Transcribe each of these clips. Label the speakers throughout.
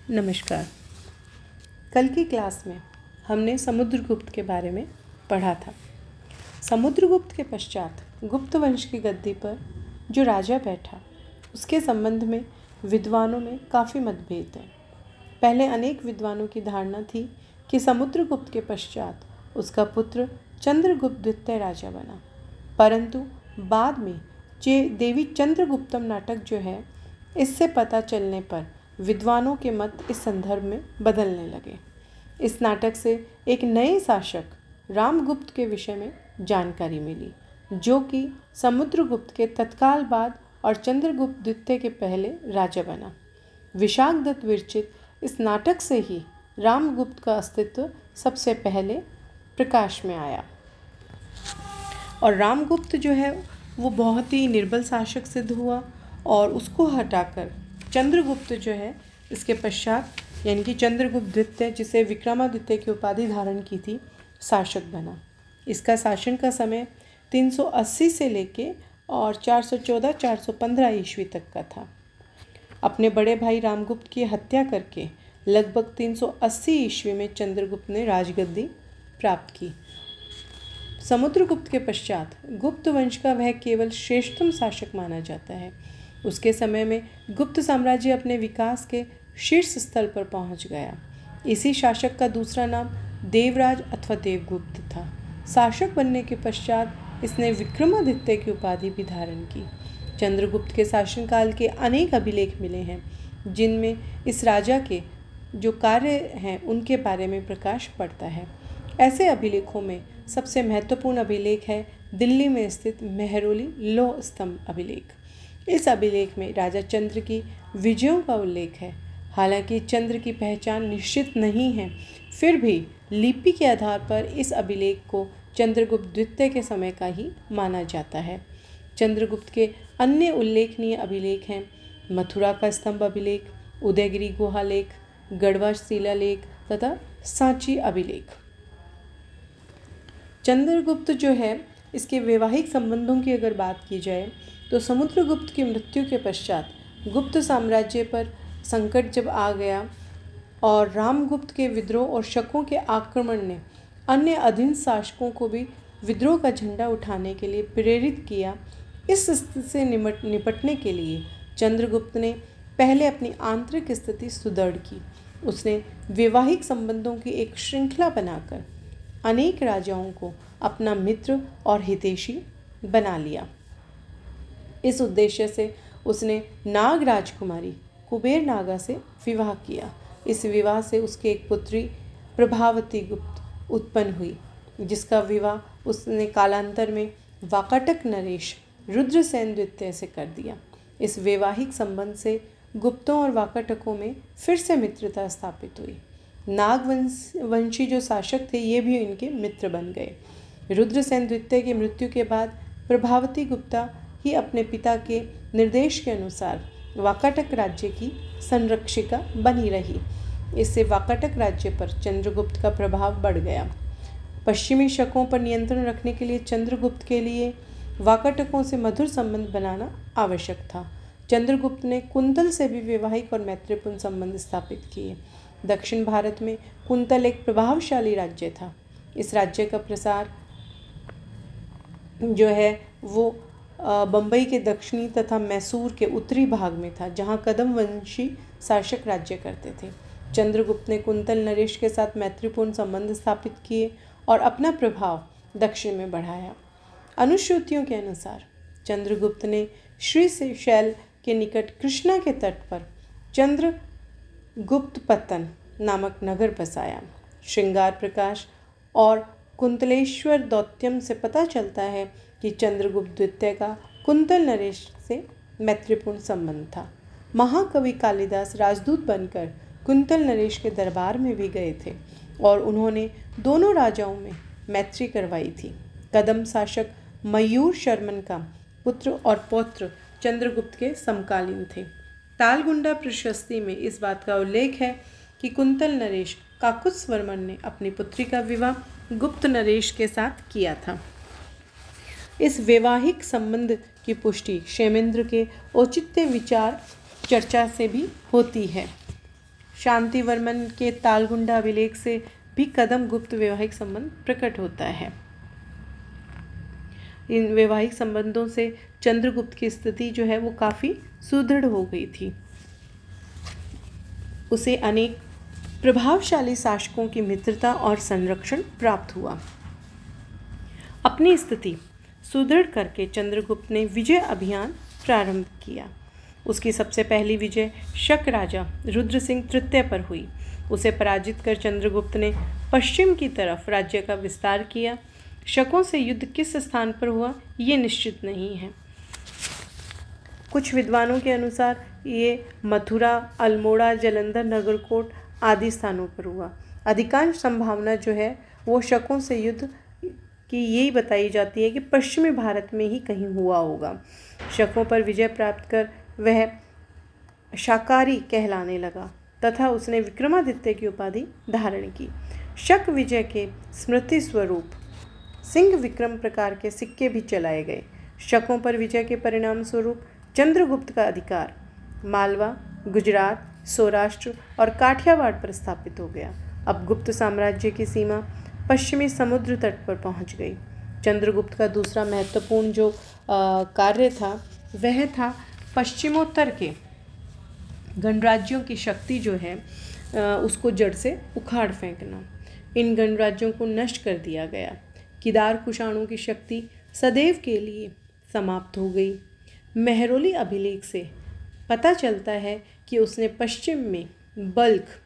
Speaker 1: नमस्कार। कल की क्लास में हमने समुद्रगुप्त के बारे में पढ़ा था। समुद्रगुप्त के पश्चात गुप्त वंश की गद्दी पर जो राजा बैठा उसके संबंध में विद्वानों में काफ़ी मतभेद हैं। पहले अनेक विद्वानों की धारणा थी कि समुद्रगुप्त के पश्चात उसका पुत्र चंद्रगुप्त द्वितीय राजा बना, परंतु बाद में देवी चंद्रगुप्तम नाटक जो है, इससे पता चलने पर विद्वानों के मत इस संदर्भ में बदलने लगे। इस नाटक से एक नए शासक रामगुप्त के विषय में जानकारी मिली, जो कि समुद्रगुप्त के तत्काल बाद और चंद्रगुप्त द्वितीय के पहले राजा बना। विशाखदत्त विरचित इस नाटक से ही रामगुप्त का अस्तित्व सबसे पहले प्रकाश में आया और रामगुप्त जो है वो बहुत ही निर्बल शासक सिद्ध हुआ और उसको हटाकर चंद्रगुप्त जो है इसके पश्चात यानी कि चंद्रगुप्त द्वितीय, जिसे विक्रमादित्य की उपाधि धारण की थी, शासक बना। इसका शासन का समय 380 से लेके और 414-415 ईस्वी तक का था। अपने बड़े भाई रामगुप्त की हत्या करके लगभग 380 ईस्वी में चंद्रगुप्त ने राजगद्दी प्राप्त की। समुद्रगुप्त के पश्चात गुप्त वंश का वह केवल श्रेष्ठतम शासक माना जाता है। उसके समय में गुप्त साम्राज्य अपने विकास के शीर्ष स्थल पर पहुंच गया। इसी शासक का दूसरा नाम देवराज अथवा देवगुप्त था। शासक बनने के पश्चात इसने विक्रमादित्य की उपाधि भी धारण की। चंद्रगुप्त के शासनकाल के अनेक अभिलेख मिले हैं, जिनमें इस राजा के जो कार्य हैं उनके बारे में प्रकाश पड़ता है। ऐसे अभिलेखों में सबसे महत्वपूर्ण अभिलेख है दिल्ली में स्थित मेहरौली लौह स्तंभ अभिलेख। इस अभिलेख में राजा चंद्र की विजयों का उल्लेख है। हालांकि चंद्र की पहचान निश्चित नहीं है, फिर भी लिपि के आधार पर इस अभिलेख को चंद्रगुप्त द्वितीय के समय का ही माना जाता है। चंद्रगुप्त के अन्य उल्लेखनीय अभिलेख हैं मथुरा का स्तंभ अभिलेख, उदयगिरी गुहा लेख, गढ़वा शिलालेख तथा सांची अभिलेख। चंद्रगुप्त जो है इसके वैवाहिक संबंधों की अगर बात की जाए तो समुद्रगुप्त की मृत्यु के पश्चात गुप्त साम्राज्य पर संकट जब आ गया और रामगुप्त के विद्रोह और शकों के आक्रमण ने अन्य अधीन शासकों को भी विद्रोह का झंडा उठाने के लिए प्रेरित किया। इस स्थिति से निपटने के लिए चंद्रगुप्त ने पहले अपनी आंतरिक स्थिति सुदृढ़ की। उसने वैवाहिक संबंधों की एक श्रृंखला बनाकर अनेक राजाओं को अपना मित्र और हितैषी बना लिया। इस उद्देश्य से उसने नाग राजकुमारी कुबेर नागा से विवाह किया। इस विवाह से उसके एक पुत्री प्रभावती गुप्त उत्पन्न हुई, जिसका विवाह उसने कालांतर में वाकाटक नरेश रुद्रसेन द्वितीय से कर दिया। इस वैवाहिक संबंध से गुप्तों और वाकाटकों में फिर से मित्रता स्थापित हुई। नागवंशी जो शासक थे ये भी इनके मित्र बन गए। रुद्रसेन द्वितीय की मृत्यु के बाद प्रभावती गुप्ता ही अपने पिता के निर्देश के अनुसार वाकाटक राज्य की संरक्षिका बनी रही। इससे वाकाटक राज्य पर चंद्रगुप्त का प्रभाव बढ़ गया। पश्चिमी शकों पर नियंत्रण रखने के लिए चंद्रगुप्त के लिए वाकाटकों से मधुर संबंध बनाना आवश्यक था। चंद्रगुप्त ने कुंतल से भी वैवाहिक और मैत्रीपूर्ण संबंध स्थापित किए। दक्षिण भारत में कुंतल एक प्रभावशाली राज्य था। इस राज्य का प्रसार जो है वो बम्बई के दक्षिणी तथा मैसूर के उत्तरी भाग में था, जहां कदम वंशी शासक राज्य करते थे। चंद्रगुप्त ने कुंतल नरेश के साथ मैत्रीपूर्ण संबंध स्थापित किए और अपना प्रभाव दक्षिण में बढ़ाया। अनुश्रुतियों के अनुसार चंद्रगुप्त ने श्रीशैल के निकट कृष्णा के तट पर चंद्रगुप्तपत्तन नामक नगर बसाया। श्रृंगार प्रकाश और कुंतलेश्वर दौत्यम से पता चलता है कि चंद्रगुप्त द्वितीय का कुंतल नरेश से मैत्रीपूर्ण संबंध था। महाकवि कालिदास राजदूत बनकर कुंतल नरेश के दरबार में भी गए थे और उन्होंने दोनों राजाओं में मैत्री करवाई थी। कदम शासक मयूर शर्मन का पुत्र और पौत्र चंद्रगुप्त के समकालीन थे। तालगुंडा प्रशस्ति में इस बात का उल्लेख है कि कुंतल नरेश काकुत्स्वर्मन ने अपनी पुत्री का विवाह गुप्त नरेश के साथ किया था। इस वैवाहिक संबंध की पुष्टि क्षेमेंद्र के औचित्य विचार चर्चा से भी होती है। शांतिवर्मन के तालगुंडा अभिलेख से भी कदम गुप्त वैवाहिक संबंध प्रकट होता है। इन वैवाहिक संबंधों से चंद्रगुप्त की स्थिति जो है वो काफ़ी सुदृढ़ हो गई थी। उसे अनेक प्रभावशाली शासकों की मित्रता और संरक्षण प्राप्त हुआ। अपनी स्थिति सुदृढ़ करके चंद्रगुप्त ने विजय अभियान प्रारंभ किया। उसकी सबसे पहली विजय शक राजा रुद्र सिंह तृतीय पर हुई। उसे पराजित कर चंद्रगुप्त ने पश्चिम की तरफ राज्य का विस्तार किया। शकों से युद्ध किस स्थान पर हुआ ये निश्चित नहीं है। कुछ विद्वानों के अनुसार ये मथुरा, अल्मोड़ा, जालंधर, नगरकोट आदि स्थानों पर हुआ। अधिकांश संभावना जो है वो शकों से युद्ध की यही बताई जाती है कि पश्चिमी भारत में ही कहीं हुआ होगा। शकों पर विजय प्राप्त कर वह शाकाहारी कहलाने लगा तथा उसने विक्रमादित्य की उपाधि धारण की। शक विजय के स्मृति स्वरूप सिंह विक्रम प्रकार के सिक्के भी चलाए गए। शकों पर विजय के परिणाम स्वरूप चंद्रगुप्त का अधिकार मालवा, गुजरात, सौराष्ट्र और काठियावाड़ पर स्थापित हो गया। अब गुप्त साम्राज्य की सीमा पश्चिमी समुद्र तट पर पहुंच गई। चंद्रगुप्त का दूसरा महत्वपूर्ण जो कार्य था वह था पश्चिमोत्तर के गणराज्यों की शक्ति जो है उसको जड़ से उखाड़ फेंकना। इन गणराज्यों को नष्ट कर दिया गया। किदार कुषाणों की शक्ति सदैव के लिए समाप्त हो गई। मेहरौली अभिलेख से पता चलता है कि उसने पश्चिम में बल्ख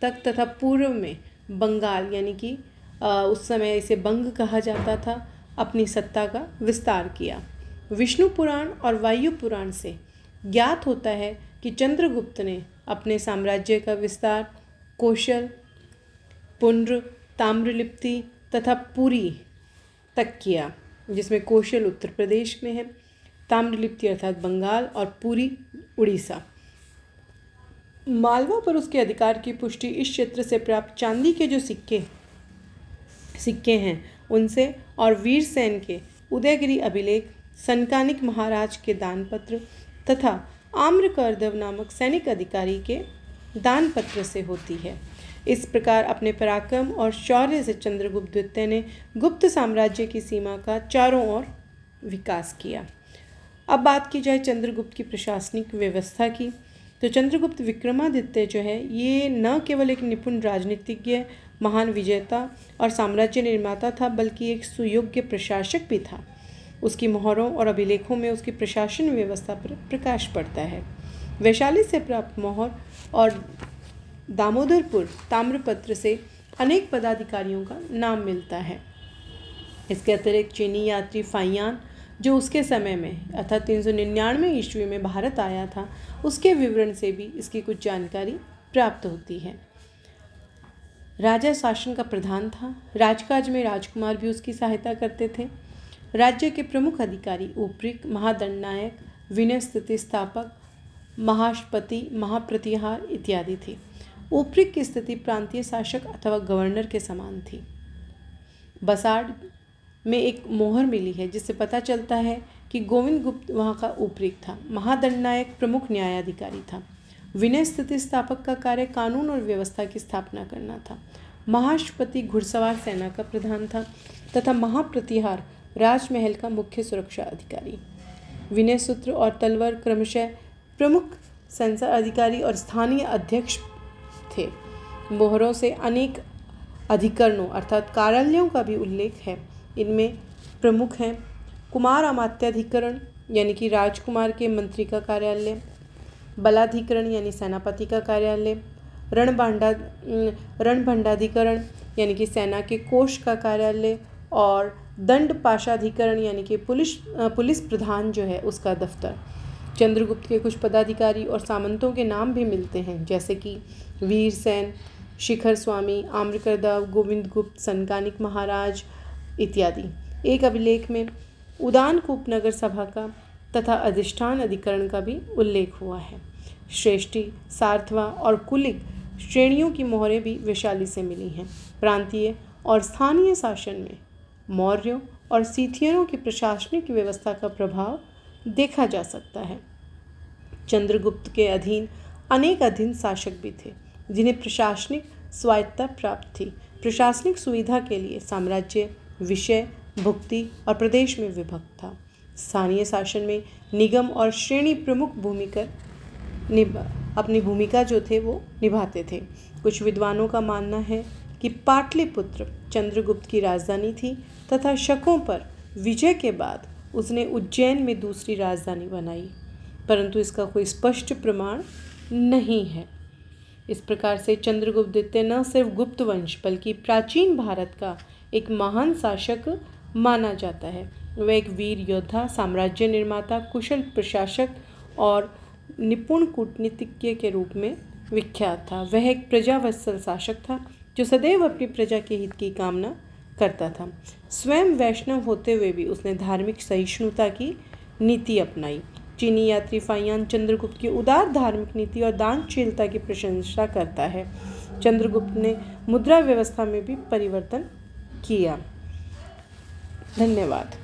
Speaker 1: तक तथा पूर्व में बंगाल यानी कि उस समय इसे बंग कहा जाता था अपनी सत्ता का विस्तार किया। विष्णु पुराण और वायु पुराण से ज्ञात होता है कि चंद्रगुप्त ने अपने साम्राज्य का विस्तार कौशल, पुंड्र, ताम्रलिप्ति तथा पुरी तक किया, जिसमें कौशल उत्तर प्रदेश में है, ताम्रलिप्ति अर्थात बंगाल और पुरी उड़ीसा। मालवा पर उसके अधिकार की पुष्टि इस क्षेत्र से प्राप्त चांदी के जो सिक्के हैं उनसे और वीरसेन के उदयगिरी अभिलेख, सनकानिक महाराज के दानपत्र तथा आम्रकर्दव नामक सैनिक अधिकारी के दानपत्र से होती है। इस प्रकार अपने पराक्रम और शौर्य से चंद्रगुप्त द्वितीय ने गुप्त साम्राज्य की सीमा का चारों ओर विकास किया। अब बात की जाए चंद्रगुप्त की प्रशासनिक व्यवस्था की, तो चंद्रगुप्त विक्रमादित्य जो है ये न केवल एक निपुण राजनीतिज्ञ, महान विजेता और साम्राज्य निर्माता था, बल्कि एक सुयोग्य प्रशासक भी था। उसकी मोहरों और अभिलेखों में उसकी प्रशासन व्यवस्था पर प्रकाश पड़ता है। वैशाली से प्राप्त मोहर और दामोदरपुर ताम्रपत्र से अनेक पदाधिकारियों का नाम मिलता है। इसके अतिरिक्त चीनी यात्री फाइयान जो उसके समय में अर्थात 399 ईस्वी में भारत आया था, उसके विवरण से भी इसकी कुछ जानकारी प्राप्त होती है। राजा शासन का प्रधान था। राजकाज में राजकुमार भी उसकी सहायता करते थे। राज्य के प्रमुख अधिकारी ऊपरिक, महादंडनायक, विनय स्थिति स्थापक, महाश्पति, महाप्रतिहार इत्यादि थे। ऊपरिक की स्थिति प्रांतीय शासक अथवा गवर्नर के समान थी। बसाड़ में एक मोहर मिली है जिससे पता चलता है कि गोविंद गुप्त वहाँ का ऊपरिक था। महादंडनायक प्रमुख न्यायाधिकारी था। विनय स्थिति स्थापक का कार्य कानून और व्यवस्था की स्थापना करना था। महाश्पति घुड़सवार सेना का प्रधान था तथा महाप्रतिहार राजमहल का मुख्य सुरक्षा अधिकारी। विनय सूत्र और तलवर क्रमशः प्रमुख सेंसर अधिकारी और स्थानीय अध्यक्ष थे। मोहरों से अनेक अधिकरणों अर्थात कार्यालयों का भी उल्लेख है। इनमें प्रमुख हैं कुमार अमात्याधिकरण यानी कि राजकुमार के मंत्री का कार्यालय, बलाधिकरण यानी सेनापति का कार्यालय, रणभंडाधिकरण यानी कि सेना के कोष का कार्यालय और दंड पाशाधिकरण यानी कि पुलिस प्रधान जो है उसका दफ्तर। चंद्रगुप्त के कुछ पदाधिकारी और सामंतों के नाम भी मिलते हैं जैसे कि वीरसेन, शिखर स्वामी, आम्रकर्दव, गोविंद गुप्त, सनकानिक महाराज इत्यादि। एक अभिलेख में उदानकूप नगर सभा का तथा अधिष्ठान अधिकरण का भी उल्लेख हुआ है। श्रेष्ठी, सार्थवा और कुलिक श्रेणियों की मोहरें भी वैशाली से मिली हैं। प्रांतीय और स्थानीय शासन में मौर्यों और सीथियनों की प्रशासनिक व्यवस्था का प्रभाव देखा जा सकता है। चंद्रगुप्त के अधीन अनेक अधीन शासक भी थे। जिन्हें प्रशासनिक स्वायत्तता प्राप्त थी। प्रशासनिक सुविधा के लिए साम्राज्य विषय, भुक्ति और प्रदेश में विभक्त था। स्थानीय शासन में निगम और श्रेणी प्रमुख अपनी भूमिका जो थे वो निभाते थे। कुछ विद्वानों का मानना है कि पाटलिपुत्र चंद्रगुप्त की राजधानी थी तथा शकों पर विजय के बाद उसने उज्जैन में दूसरी राजधानी बनाई, परंतु इसका कोई स्पष्ट प्रमाण नहीं है। इस प्रकार से चंद्रगुप्त द्वितीय न सिर्फ गुप्त वंश बल्कि प्राचीन भारत का एक महान शासक माना जाता है। वह एक वीर योद्धा, साम्राज्य निर्माता, कुशल प्रशासक और निपुण कूटनीतिज्ञ के रूप में विख्यात था। वह एक प्रजावत्सल शासक था जो सदैव अपनी प्रजा के हित की कामना करता था। स्वयं वैष्णव होते हुए भी उसने धार्मिक सहिष्णुता की नीति अपनाई। चीनी यात्री फाहियान चंद्रगुप्त की उदार धार्मिक नीति और दानशीलता की प्रशंसा करता है। चंद्रगुप्त ने मुद्रा व्यवस्था में भी परिवर्तन किया। धन्यवाद।